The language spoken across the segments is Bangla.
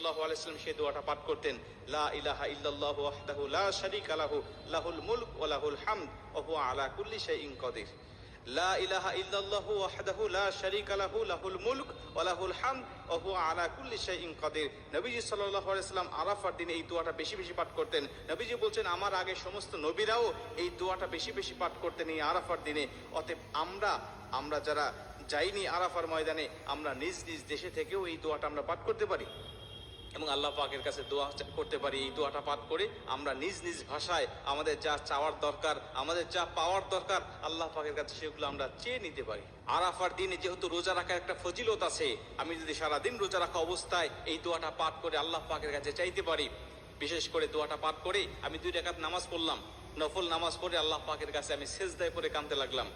সাল্লাল্লাহু আলাইহি ওয়াসাল্লাম সেই দোয়াটা পাঠ করতেন, লা ইলাহা ইল্লাল্লাহু ওয়াহদাহু লা শারীকা লাহু লাহুল মুলক ওয়া লাহুল হামদ ওয়া হুয়া আলা কুল্লি শাইইন কাদির। লা ইলাহা ইল্লাল্লাহু ওয়াহদাহু লা শারীকা লাহু লাহুল মুলক ওয়া লাহুল হামদ ওয়া হুয়া আলা কুল্লি শাইইন কাদির। নবীজি সাল্লাল্লাহু আলাইহি ওয়াসাল্লাম আরাফার দিনে এই দোয়াটা বেশি বেশি পাঠ করতেন। নবীজি বলছেন, আমার আগে সমস্ত নবীরাও এই দোয়াটা বেশি বেশি পাঠ করতেন এই আরাফার দিনে। অতএব আমরা যারা যাইনি আরাফার ময়দানে, আমরা নিজ নিজ দেশে থেকেও এই দোয়াটা আমরা পাঠ করতে পারি এবং আল্লাহ পাকের কাছে দোয়া করতে পারি। এই দোয়াটা পাঠ করে আমরা নিজ নিজ ভাষায় আমাদের যা চাওয়ার দরকার, আমাদের যা পাওয়ার দরকার, আল্লাহ পাকের কাছে সেগুলো আমরা চেয়ে নিতে পারি। আরাফার দিনে যেহেতু রোজা রাখার একটা ফজিলত আছে, আমি যদি সারাদিন রোজা রাখা অবস্থায় এই দোয়াটা পাঠ করে আল্লাহ পাকের কাছে চাইতে পারি, বিশেষ করে দোয়াটা পাঠ করে আমি 2 রাকাত নামাজ পড়লাম, নফল নামাজ পড়ে আল্লাহ পাকের কাছে আমি সেজদায় পড়ে কাঁদতে লাগলাম,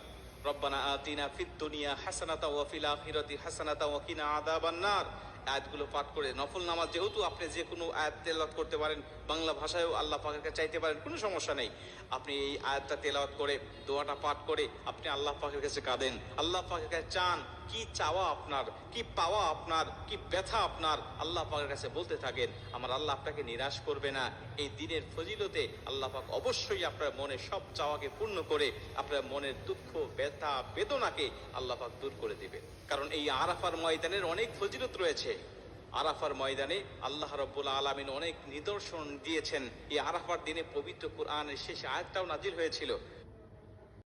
রব্বানা আতিনা ফিদ দুনিয়া হাসানাতা ওয়া ফিল আখিরাতি হাসানাতা ওয়া কিনা আযাবান নার। আয়াতগুলো পাঠ করে নফল নামাজ, যেহেতু আপনি যে কোনো আয়াত তেলাওয়াত করতে পারেন, বাংলা ভাষায়ও আল্লাহ পাকের কাছে চাইতে পারেন, কোনো সমস্যা নেই। আপনি এই আয়াতটা তেলাওয়াত করে দোয়াটা পাঠ করে আপনি আল্লাহ পাকের কাছে কাঁদেন, আল্লাহ পাকের কাছে চান, কি চাওয়া আপনার, কি পাওয়া আপনার, কি ব্যথা আপনার, আল্লাহ পাকের কাছে বলতে থাকেন। আমার আল্লাহ আপনাকে নিরাশ করবে না। এই দিনের ফজিলতে আল্লাহ পাক অবশ্যই আপনার মনের সব চাওয়াকে পূর্ণ করে আপনার মনের দুঃখ, ব্যথা, বেদনাকে আল্লাহ পাক দূর করে দিবেন। কারণ এই আরাফার ময়দানের অনেক ফজিলত রয়েছে। আরাফার ময়দানে আল্লাহ রাব্বুল আলামিন অনেক নিদর্শন দিয়েছেন। এই আরাফার দিনে পবিত্র কুরআনের শেষ আয়াতটাও নাজিল হয়েছিল,